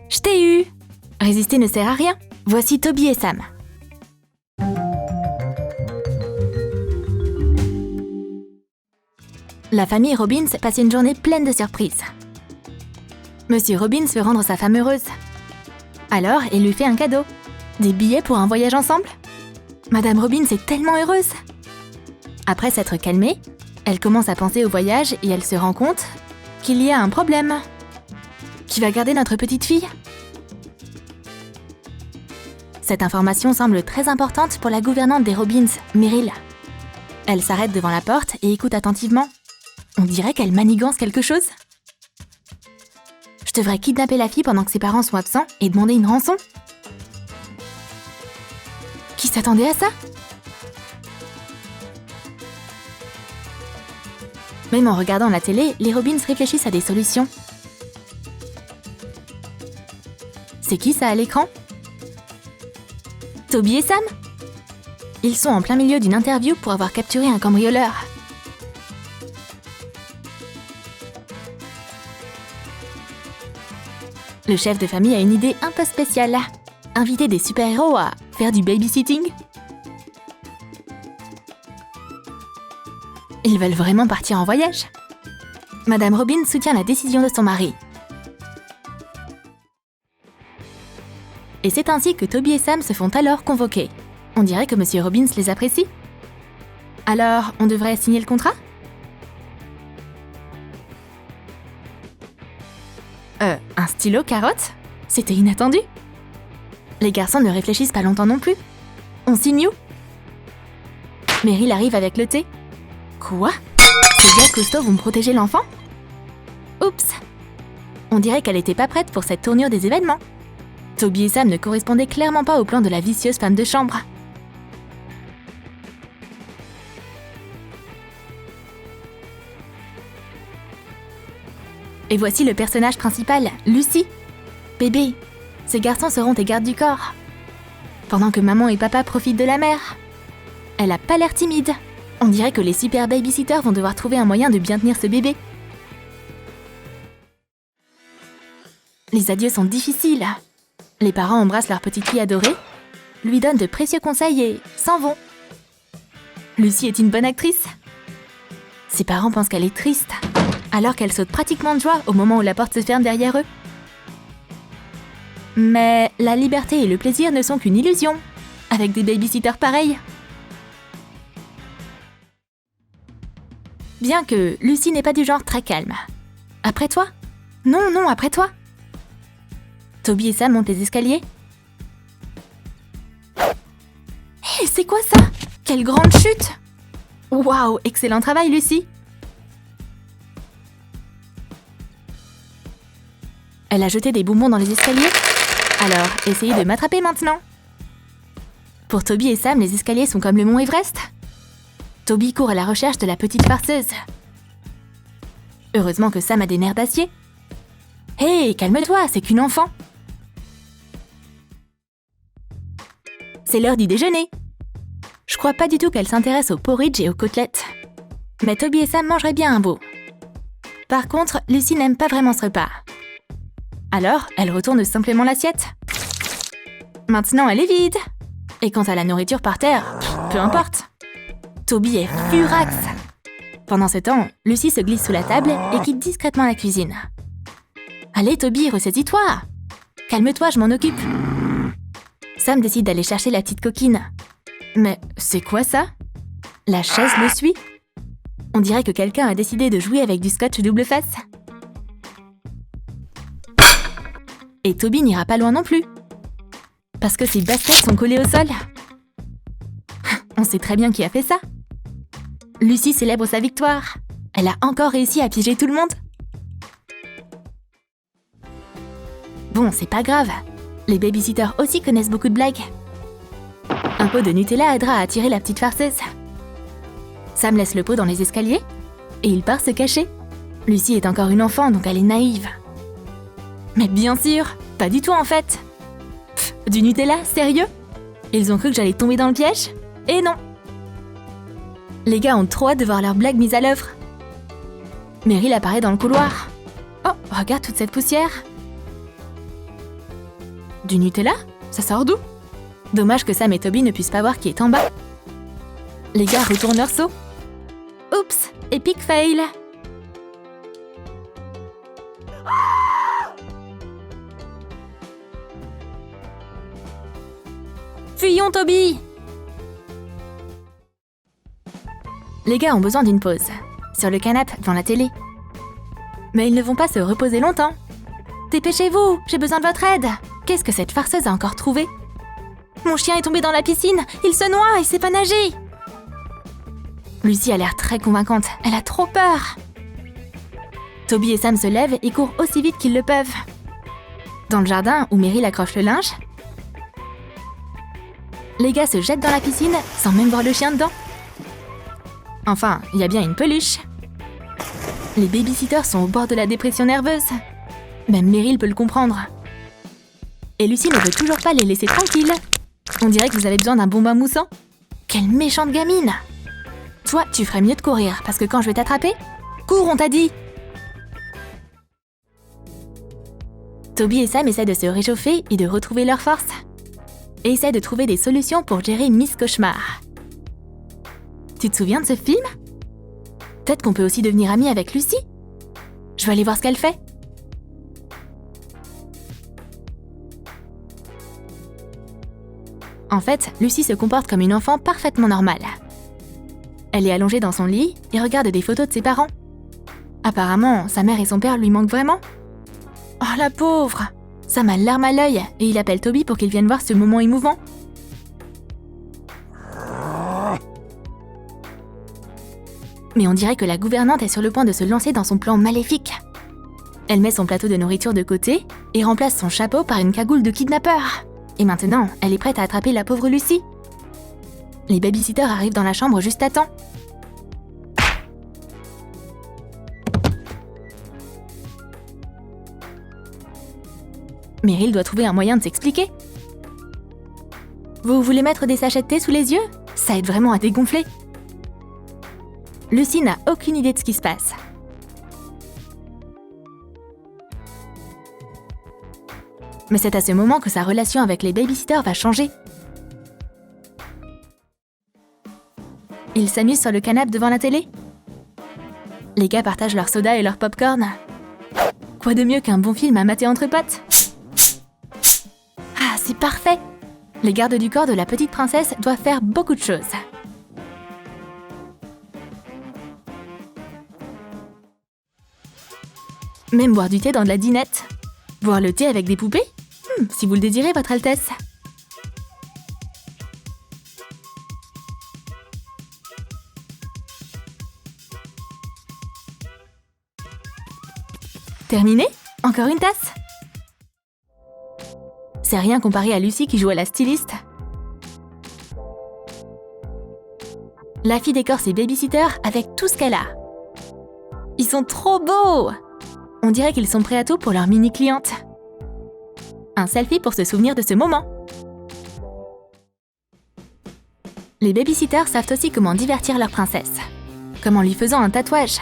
Je t'ai eu! Résister ne sert à rien. Voici Toby et Sam. La famille Robbins passe une journée pleine de surprises. Monsieur Robbins veut rendre sa femme heureuse. Alors, il lui fait un cadeau. Des billets pour un voyage ensemble. Madame Robbins est tellement heureuse. Après s'être calmée, elle commence à penser au voyage et elle se rend compte qu'il y a un problème. Qui va garder notre petite fille? Cette information semble très importante pour la gouvernante des Robbins, Meryl. Elle s'arrête devant la porte et écoute attentivement. On dirait qu'elle manigance quelque chose. Je devrais kidnapper la fille pendant que ses parents sont absents et demander une rançon. Qui s'attendait à ça? Même en regardant la télé, les Robbins réfléchissent à des solutions. C'est qui ça à l'écran? Toby et Sam? Ils sont en plein milieu d'une interview pour avoir capturé un cambrioleur. Le chef de famille a une idée un peu spéciale. Inviter des super-héros à faire du babysitting. Ils veulent vraiment partir en voyage. Madame Robbins soutient la décision de son mari. Et c'est ainsi que Toby et Sam se font alors convoquer. On dirait que Monsieur Robbins les apprécie. Alors, on devrait signer le contrat? Un stylo carotte? C'était inattendu. Les garçons ne réfléchissent pas longtemps non plus. On signe où? Meryl arrive avec le thé. Quoi? Ces gars costauds vont protéger l'enfant? Oups! On dirait qu'elle était pas prête pour cette tournure des événements. Toby et Sam ne correspondaient clairement pas au plan de la vicieuse femme de chambre. Et voici le personnage principal, Lucy. Bébé, ces garçons seront tes gardes du corps. Pendant que maman et papa profitent de la mère. Elle a pas l'air timide. On dirait que les super babysitters vont devoir trouver un moyen de bien tenir ce bébé. Les adieux sont difficiles. Les parents embrassent leur petite fille adorée, lui donnent de précieux conseils et s'en vont. Lucy est une bonne actrice. Ses parents pensent qu'elle est triste, alors qu'elle saute pratiquement de joie au moment où la porte se ferme derrière eux. Mais la liberté et le plaisir ne sont qu'une illusion, avec des babysitters pareils. Bien que Lucy n'est pas du genre très calme. Après toi? Non, après toi. Toby et Sam montent les escaliers. Hé, c'est quoi ça? Quelle grande chute! Waouh, excellent travail, Lucy! Elle a jeté des bonbons dans les escaliers. Alors, essayez de m'attraper maintenant. Pour Toby et Sam, les escaliers sont comme le mont Everest. Toby court à la recherche de la petite farceuse. Heureusement que Sam a des nerfs d'acier. Hé, calme-toi, c'est qu'une enfant. C'est l'heure du déjeuner. Je crois pas du tout qu'elle s'intéresse au porridge et aux côtelettes. Mais Toby et Sam mangeraient bien un bout. Par contre, Lucy n'aime pas vraiment ce repas. Alors, elle retourne simplement l'assiette. Maintenant, elle est vide. Et quant à la nourriture par terre, peu importe. Toby est furax. Pendant ce temps, Lucy se glisse sous la table et quitte discrètement la cuisine. Allez, Toby, ressaisis-toi. Calme-toi, je m'en occupe. Sam décide d'aller chercher la petite coquine. Mais c'est quoi ça? La chaise le suit. On dirait que quelqu'un a décidé de jouer avec du scotch double face. Et Toby n'ira pas loin non plus. Parce que ses baskets sont collées au sol. On sait très bien qui a fait ça. Lucy célèbre sa victoire. Elle a encore réussi à piéger tout le monde. Bon, c'est pas grave. Les babysitters aussi connaissent beaucoup de blagues. Un pot de Nutella aidera à attirer la petite farceuse. Sam laisse le pot dans les escaliers et il part se cacher. Lucy est encore une enfant, donc elle est naïve. Mais bien sûr, pas du tout en fait. Pff, du Nutella, sérieux? Ils ont cru que j'allais tomber dans le piège? Et non. Les gars ont trop hâte de voir leur blague mise à l'œuvre. Meryl apparaît dans le couloir. Oh, regarde toute cette poussière. Du Nutella? Ça sort d'où? Dommage que Sam et Toby ne puissent pas voir qui est en bas. Les gars retournent leur saut. Oups, epic fail. Fuyons, Toby! Les gars ont besoin d'une pause, sur le canapé devant la télé. Mais ils ne vont pas se reposer longtemps. Dépêchez-vous, j'ai besoin de votre aide. Qu'est-ce que cette farceuse a encore trouvé? Mon chien est tombé dans la piscine, il se noie, il sait pas nager. Lucy a l'air très convaincante, elle a trop peur. Toby et Sam se lèvent et courent aussi vite qu'ils le peuvent. Dans le jardin, où Meryl accroche le linge, les gars se jettent dans la piscine sans même voir le chien dedans. Enfin, il y a bien une peluche. Les babysitters sont au bord de la dépression nerveuse. Même Meryl peut le comprendre. Et Lucy ne veut toujours pas les laisser tranquilles. On dirait que vous avez besoin d'un bonbon moussant. Quelle méchante gamine! Toi, tu ferais mieux de courir, parce que quand je vais t'attraper, cours, on t'a dit! Toby et Sam essaient de se réchauffer et de retrouver leur force. Et essaient de trouver des solutions pour gérer Miss Cauchemar. Tu te souviens de ce film? Peut-être qu'on peut aussi devenir amis avec Lucy? Je vais aller voir ce qu'elle fait. En fait, Lucy se comporte comme une enfant parfaitement normale. Elle est allongée dans son lit et regarde des photos de ses parents. Apparemment, sa mère et son père lui manquent vraiment. Oh la pauvre! Sam a larme à l'œil et il appelle Toby pour qu'il vienne voir ce moment émouvant. Mais on dirait que la gouvernante est sur le point de se lancer dans son plan maléfique. Elle met son plateau de nourriture de côté et remplace son chapeau par une cagoule de kidnappeur. Et maintenant, elle est prête à attraper la pauvre Lucy. Les babysitters arrivent dans la chambre juste à temps. Meryl doit trouver un moyen de s'expliquer. Vous voulez mettre des sachets de thé sous les yeux? Ça aide vraiment à dégonfler. Lucy n'a aucune idée de ce qui se passe. Mais c'est à ce moment que sa relation avec les babysitters va changer. Ils s'amusent sur le canapé devant la télé. Les gars partagent leur soda et leur popcorn. Quoi de mieux qu'un bon film à mater entre potes? Ah, c'est parfait! Les gardes du corps de la petite princesse doivent faire beaucoup de choses. Même boire du thé dans de la dinette. Boire le thé avec des poupées? Si vous le désirez, Votre Altesse. Terminé? Encore une tasse? C'est rien comparé à Lucy qui joue à la styliste. La fille décore ses babysitters avec tout ce qu'elle a. Ils sont trop beaux! On dirait qu'ils sont prêts à tout pour leur mini-cliente. Un selfie pour se souvenir de ce moment. Les babysitters savent aussi comment divertir leur princesse. Comme en lui faisant un tatouage.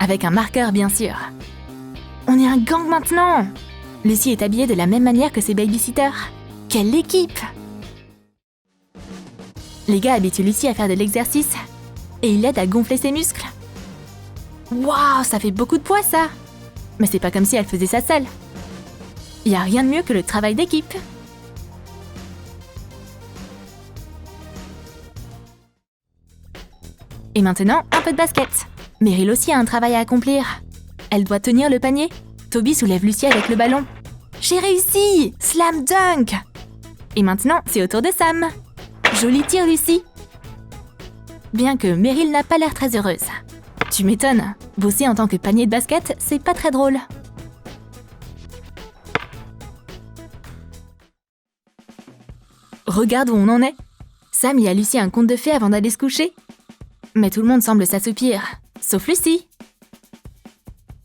Avec un marqueur, bien sûr. On est un gang maintenant! Lucy est habillée de la même manière que ses babysitters. Quelle équipe! Les gars habituent Lucy à faire de l'exercice. Et ils l'aident à gonfler ses muscles. Waouh, ça fait beaucoup de poids, ça! Mais c'est pas comme si elle faisait ça seule. Y a rien de mieux que le travail d'équipe. Et maintenant, un peu de basket. Meryl aussi a un travail à accomplir. Elle doit tenir le panier. Toby soulève Lucy avec le ballon. J'ai réussi! Slam dunk! Et maintenant, c'est au tour de Sam. Joli tir, Lucy. Bien que Meryl n'a pas l'air très heureuse. Tu m'étonnes. Bosser en tant que panier de basket, c'est pas très drôle. Regarde où on en est. Sam y a Lucy un conte de fées avant d'aller se coucher. Mais tout le monde semble s'assoupir, sauf Lucy.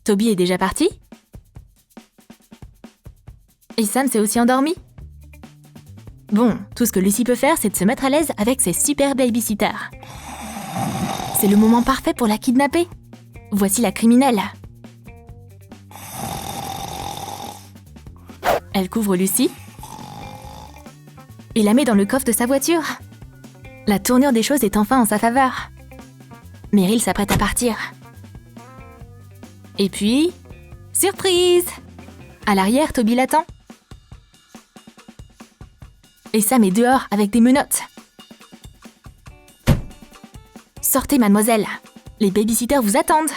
Toby est déjà parti. Et Sam s'est aussi endormi. Bon, tout ce que Lucy peut faire, c'est de se mettre à l'aise avec ses super babysitters. C'est le moment parfait pour la kidnapper. Voici la criminelle. Elle couvre Lucy et la met dans le coffre de sa voiture. La tournure des choses est enfin en sa faveur. Meryl s'apprête à partir. Et puis... surprise! À l'arrière, Toby l'attend. Et Sam est dehors avec des menottes. Sortez, mademoiselle. Les babysitters vous attendent.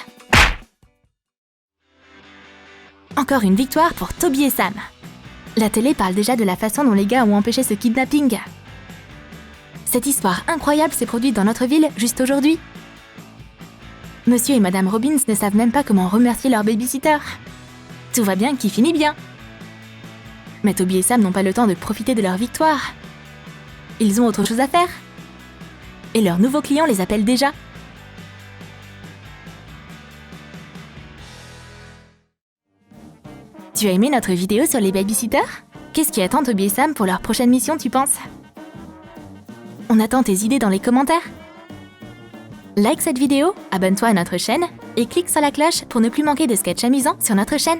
Encore une victoire pour Toby et Sam. La télé parle déjà de la façon dont les gars ont empêché ce kidnapping. Cette histoire incroyable s'est produite dans notre ville juste aujourd'hui. Monsieur et Madame Robbins ne savent même pas comment remercier leur babysitter. Tout va bien qui finit bien. Mais Toby et Sam n'ont pas le temps de profiter de leur victoire. Ils ont autre chose à faire. Et leurs nouveaux clients les appellent déjà. Tu as aimé notre vidéo sur les babysitters? Qu'est-ce qui attend Toby et Sam pour leur prochaine mission, tu penses? On attend tes idées dans les commentaires. Like cette vidéo, abonne-toi à notre chaîne et clique sur la cloche pour ne plus manquer de sketchs amusants sur notre chaîne.